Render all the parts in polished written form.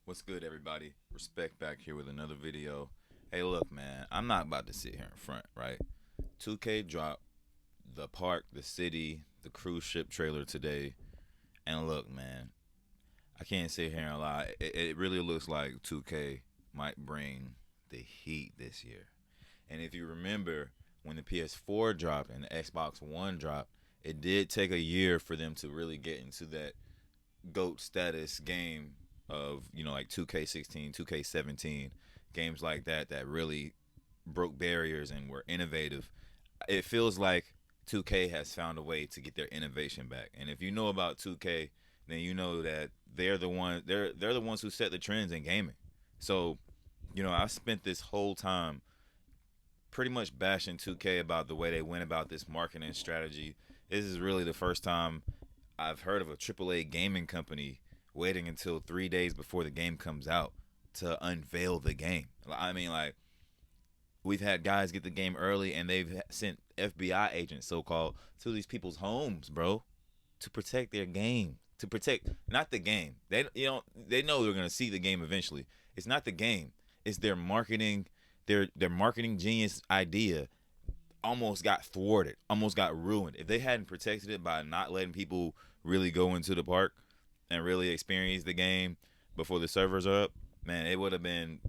What's good, everybody? Respect back here with another video. Hey, look, man, I'm not about to sit here in front, right? 2K dropped the park, the city, the cruise ship trailer today. And look, man, I can't sit here and lie. It really looks like 2K might bring the heat this year. And if you remember, when the PS4 dropped and the Xbox One dropped, it did take a year for them to really get into that GOAT status game of, like 2K16, 2K17, games like that really broke barriers and were innovative. It feels like 2K has found a way to get their innovation back. And if you know about 2K, then you know that they're the ones who set the trends in gaming. So, I spent this whole time pretty much bashing 2K about the way they went about this marketing strategy. This is really the first time I've heard of a AAA gaming company waiting until 3 days before the game comes out to unveil the game. I mean, like, we've had guys get the game early and they've sent FBI agents, so called, to these people's homes, bro, to protect their game. To protect not the game. They know they're gonna see the game eventually. It's not the game. It's their marketing, their marketing genius idea almost got thwarted, almost got ruined. If they hadn't protected it by not letting people really go into the park and really experience the game before the servers are up, man, it would have been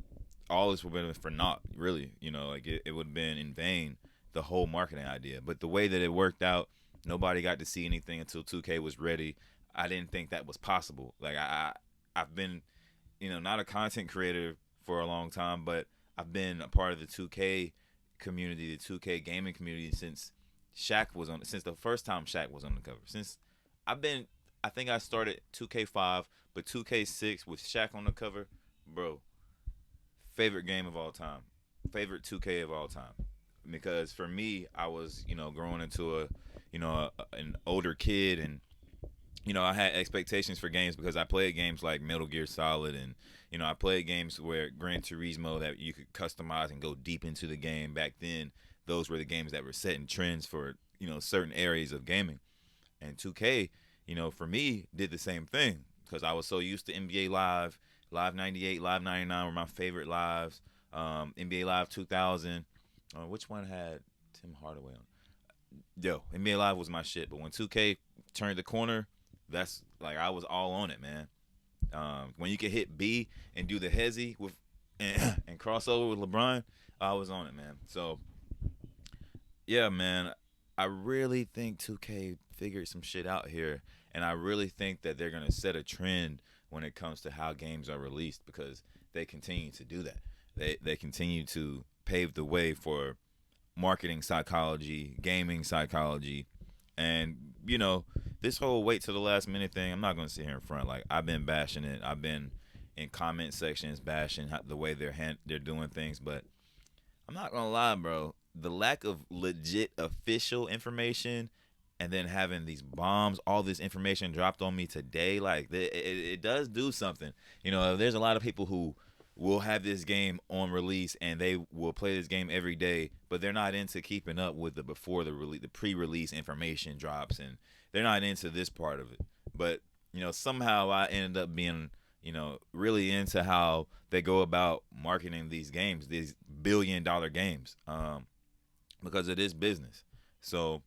all this would have been for naught, really. Like it would have been in vain, the whole marketing idea. But the way that it worked out, nobody got to see anything until 2K was ready. I didn't think that was possible. Like I've been, not a content creator for a long time, but I've been a part of the 2K community, the 2K gaming community since the first time Shaq was on the cover. Since I've been, I think I started 2K5, but 2K6 with Shaq on the cover, bro. Favorite game of all time, favorite 2K of all time. Because for me, I was growing into an older kid, and I had expectations for games because I played games like Metal Gear Solid, and I played games where Gran Turismo that you could customize and go deep into the game. Back then, those were the games that were setting trends for certain areas of gaming. And 2K, for me, did the same thing because I was so used to NBA Live, Live 98, Live 99 were my favorite lives. NBA Live 2000, which one had Tim Hardaway on? Yo, NBA Live was my shit. But when 2K turned the corner, that's like I was all on it, man. When you could hit B and do the hezzy with and cross over with LeBron, I was on it, man. So yeah, man, I really think 2K figured some shit out here, and I really think that they're gonna set a trend when it comes to how games are released because they continue to do that. They continue to pave the way for marketing psychology, gaming psychology, and this whole wait to the last minute thing. I'm not gonna sit here in front. Like I've been bashing it. I've been in comment sections bashing the way they're doing things, but I'm not gonna lie, bro. The lack of legit official information, and then having these bombs, all this information dropped on me today, like it does do something. There's a lot of people who will have this game on release and they will play this game every day, but they're not into keeping up with the before the pre-release information drops, and they're not into this part of it. But somehow I ended up being really into how they go about marketing these games, these billion-dollar games, because it is business. So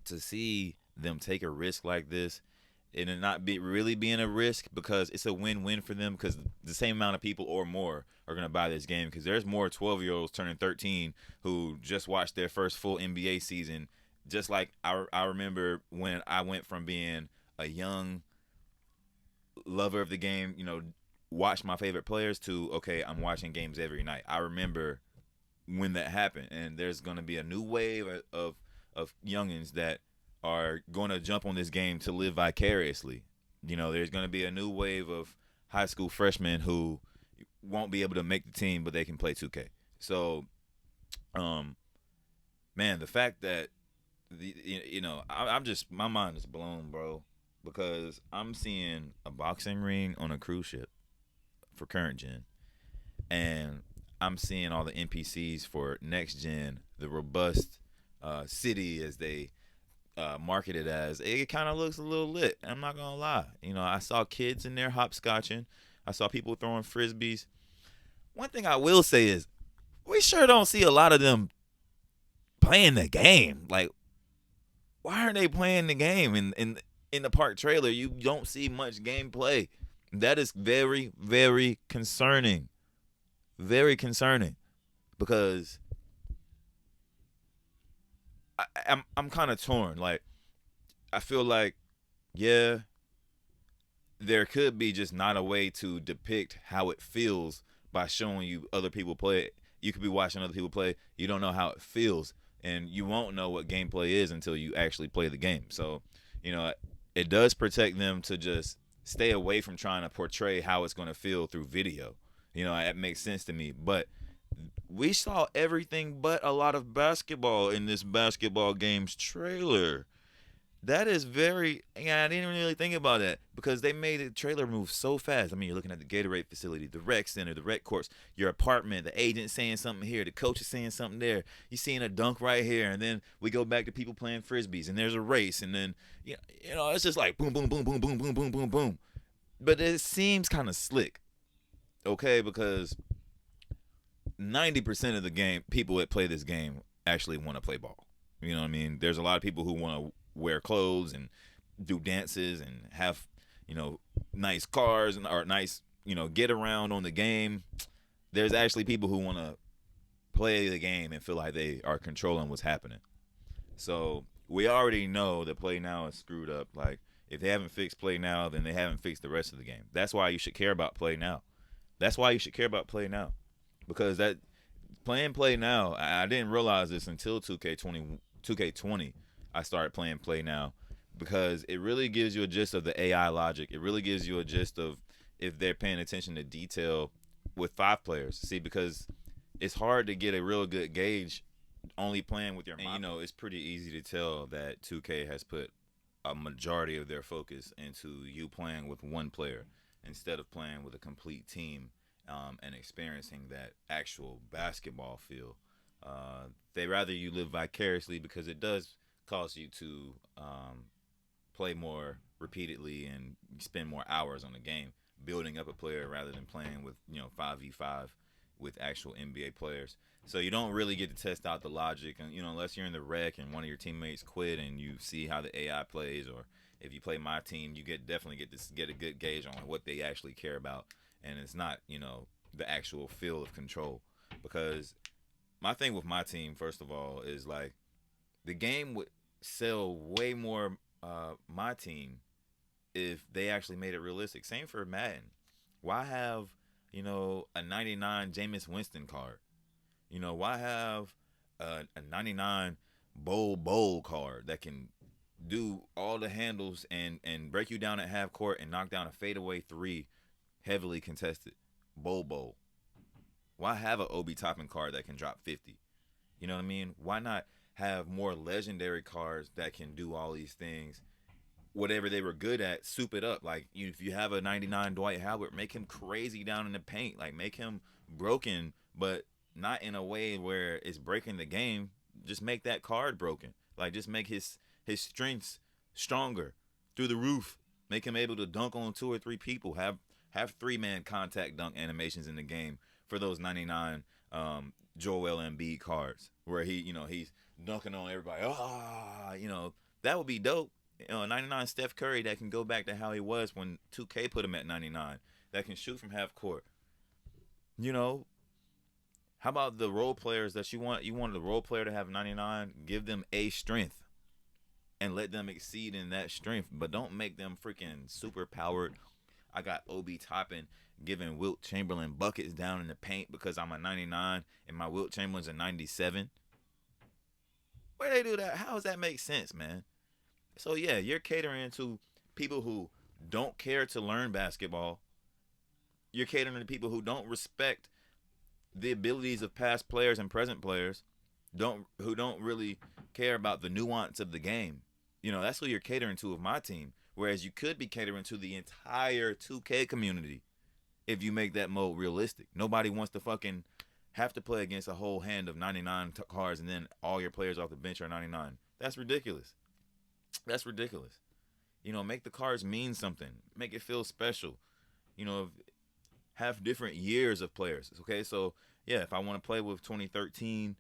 to see them take a risk like this and it not be really being a risk because it's a win-win for them because the same amount of people or more are going to buy this game because there's more 12-year-olds turning 13 who just watched their first full NBA season. Just like I remember when I went from being a young lover of the game, watch my favorite players to, okay, I'm watching games every night. I remember when that happened, and there's going to be a new wave of youngins that are going to jump on this game to live vicariously. There's going to be a new wave of high school freshmen who won't be able to make the team, but they can play 2K. So, um, man, the fact that I'm just my mind is blown, bro, because I'm seeing a boxing ring on a cruise ship for current gen, and I'm seeing all the NPCs for next gen, the robust city as they market it as. It kind of looks a little lit. I'm not gonna lie. I saw kids in there hopscotching. I saw people throwing frisbees. One thing I will say is we sure don't see a lot of them playing the game. Like, why aren't they playing the game in the park trailer? You don't see much gameplay. That is very, very concerning. Very concerning because I'm kind of torn. Like, I feel like, yeah, there could be just not a way to depict how it feels by showing you other people play it. You could be watching other people play. You don't know how it feels, and you won't know what gameplay is until you actually play the game. So, you know, it does protect them to just stay away from trying to portray how it's going to feel through video. You know, that makes sense to me. But we saw everything but a lot of basketball in this basketball game's trailer. That is very. Yeah, I didn't really think about that because they made the trailer move so fast. I mean, you're looking at the Gatorade facility, the rec center, the rec course, your apartment, the agent saying something here, the coach is saying something there. You seeing a dunk right here, and then we go back to people playing frisbees, and there's a race, and then you know, it's just like boom, boom, boom, boom, boom, boom, boom, boom, boom. But it seems kind of slick, okay? Because 90% of the game, people that play this game actually want to play ball. You know what I mean? There's a lot of people who want to wear clothes and do dances and have, you know, nice cars and or nice, you know, get around on the game. There's actually people who want to play the game and feel like they are controlling what's happening. So we already know that Play Now is screwed up. Like, if they haven't fixed Play Now, then they haven't fixed the rest of the game. That's why you should care about Play Now. That's why you should care about Play Now. Because that playing Play Now, I didn't realize this until 2K20. I started playing Play Now because it really gives you a gist of the AI logic. It really gives you a gist of if they're paying attention to detail with 5 players. See, because it's hard to get a real good gauge only playing with your mind. And, you know, it's pretty easy to tell that 2K has put a majority of their focus into you playing with one player instead of playing with a complete team and experiencing that actual basketball feel. They rather you live vicariously because it does cause you to play more repeatedly and spend more hours on the game building up a player rather than playing with 5v5 with actual NBA players. So you don't really get to test out the logic, and unless you're in the rec and one of your teammates quit and you see how the AI plays, or if you play my team, you definitely get a good gauge on what they actually care about, and it's not the actual feel of control. Because my thing with my team, first of all, is like the game would sell way more my team if they actually made it realistic. Same for Madden. Why have a 99 Jameis Winston card? Why have a 99 bowl card that can do all the handles and break you down at half court and knock down a fadeaway 3 heavily contested bowl? Why have an Obi Toppin card that can drop 50? You know what I mean? Why not have more legendary cards that can do all these things? Whatever they were good at, soup it up. Like, if you have a 99 Dwight Howard, make him crazy down in the paint. Like, make him broken, but not in a way where it's breaking the game. Just make that card broken. Like, just make his strengths stronger through the roof. Make him able to dunk on 2 or 3 people. Have 3-man contact dunk animations in the game for those 99 Joel Embiid cards where he's dunking on everybody. That would be dope. 99 Steph Curry that can go back to how he was when 2K put him at 99. That can shoot from half court. How about the role players that you want? You want the role player to have 99. Give them a strength and let them exceed in that strength. But don't make them freaking super powered. I got Obi Toppin giving Wilt Chamberlain buckets down in the paint because I'm a 99 and my Wilt Chamberlain's a 97. Where they do that? How does that make sense, man? So, yeah, you're catering to people who don't care to learn basketball. You're catering to people who don't respect the abilities of past players and present players, who don't really care about the nuance of the game. That's who you're catering to with my team. Whereas you could be catering to the entire 2K community if you make that mode realistic. Nobody wants to fucking have to play against a whole hand of 99 cards and then all your players off the bench are 99. That's ridiculous. That's ridiculous. Make the cards mean something. Make it feel special. have different years of players. Okay, so yeah, if I want to play with 2013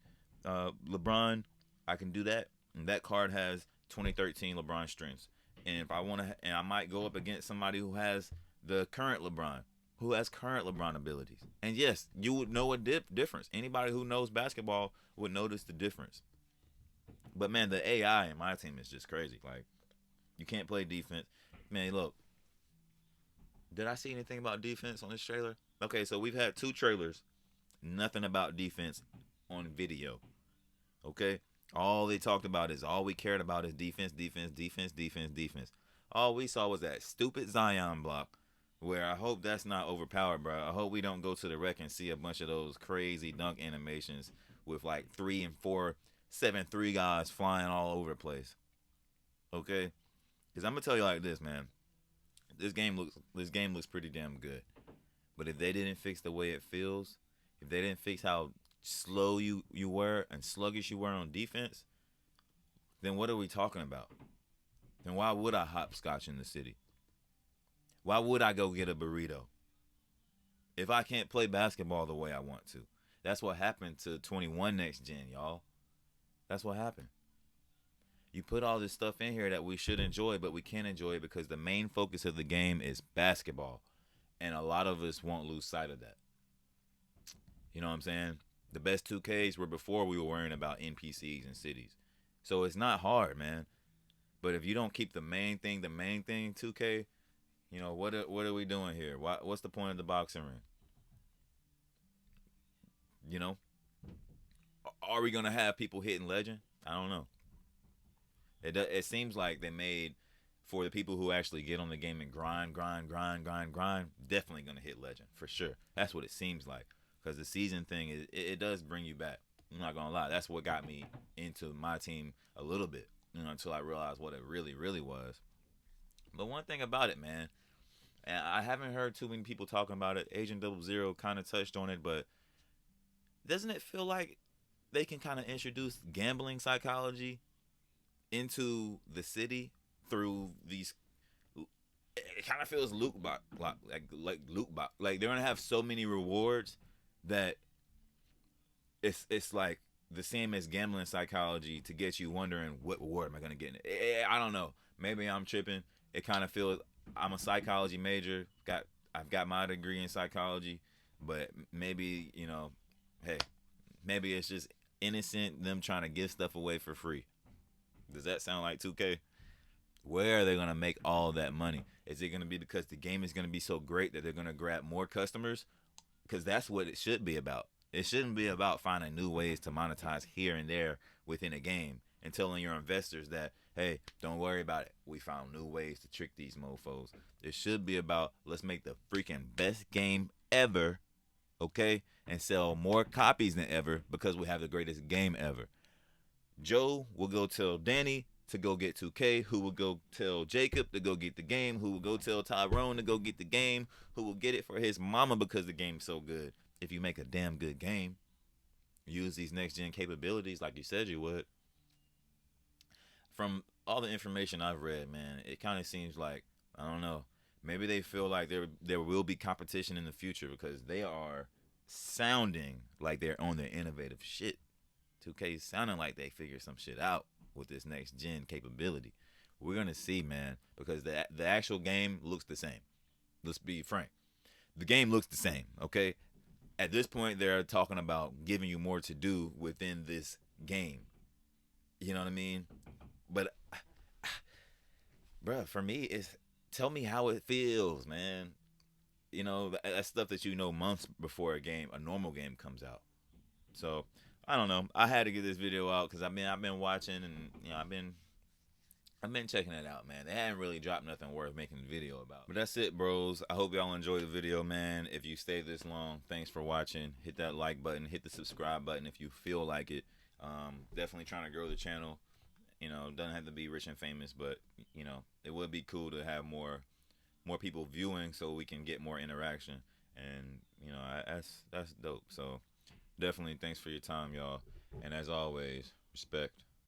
LeBron, I can do that. And that card has 2013 LeBron strengths. And if I want to, and I might go up against somebody who has the current LeBron, who has current LeBron abilities. And yes, you would know a difference. Anybody who knows basketball would notice the difference. But man, the AI in my team is just crazy. Like, you can't play defense. Man, look, did I see anything about defense on this trailer? Okay, so we've had 2 trailers, nothing about defense on video. Okay? All they talked about is all we cared about is defense, defense, defense, defense, defense. All we saw was that stupid Zion block, where I hope that's not overpowered, bro. I hope we don't go to the rec and see a bunch of those crazy dunk animations with like 3 and 4, 7-3 guys flying all over the place. Okay? Because I'm gonna tell you like this, man. This game looks pretty damn good. But if they didn't fix the way it feels, if they didn't fix how slow you were and sluggish you were on defense, then what are we talking about? Then why would I hopscotch in the city? Why would I go get a burrito if I can't play basketball the way I want to? That's what happened to 21 next gen, y'all. That's what happened. You put all this stuff in here that we should enjoy, but we can't enjoy it because the main focus of the game is basketball. And a lot of us won't lose sight of that. You know what I'm saying? The best 2Ks were before we were worrying about NPCs and cities. So it's not hard, man. But if you don't keep the main thing, 2K, you know, what are we doing here? What's the point of the boxing ring? You know? Are we going to have people hitting legend? I don't know. It seems like they made, for the people who actually get on the game and grind, definitely going to hit legend, for sure. That's what it seems like. Because the season thing, it does bring you back. I'm not going to lie. That's what got me into my team a little bit, you know, until I realized what it really, really was. But one thing about it, man, and I haven't heard too many people talking about it. Agent 00 kind of touched on it, but doesn't it feel like they can kind of introduce gambling psychology into the city through these? It kind of feels loot box, like loot box. Like they're gonna have so many rewards that it's like the same as gambling psychology to get you wondering what reward am I gonna get. I don't know. Maybe I'm tripping. It kind of feels. I'm a psychology major. I've got my degree in psychology, but maybe, you know, hey, maybe it's just innocent them trying to give stuff away for free. Does that sound like 2K? Where are they going to make all that money? Is it going to be because the game is going to be so great that they're going to grab more customers? Because that's what it should be about. It shouldn't be about finding new ways to monetize here and there within a game and telling your investors that, hey, don't worry about it. We found new ways to trick these mofos. It should be about, let's make the freaking best game ever, okay? And sell more copies than ever because we have the greatest game ever. Joe will go tell Danny to go get 2K, who will go tell Jacob to go get the game, who will go tell Tyrone to go get the game, who will get it for his mama because the game's so good. If you make a damn good game, use these next-gen capabilities like you said you would. From all the information I've read, man, it kind of seems like, I don't know, maybe they feel like there will be competition in the future because they are sounding like they're on their innovative shit. 2K is sounding like they figured some shit out with this next gen capability. We're gonna see, man, because the actual game looks the same. Let's be frank. The game looks the same, okay? At this point, they're talking about giving you more to do within this game. You know what I mean? But, bruh, for me, it's tell me how it feels, man. You know, that's stuff that you know months before a normal game comes out. So I don't know. I had to get this video out because I've been watching and you know I've been checking it out, man. They haven't really dropped nothing worth making a video about. But that's it, bros. I hope y'all enjoyed the video, man. If you stayed this long, thanks for watching. Hit that like button, hit the subscribe button if you feel like it. Definitely trying to grow the channel. You know, doesn't have to be rich and famous, but you know, it would be cool to have more people viewing so we can get more interaction. And you know, that's dope. So definitely thanks for your time, y'all. And as always, respect.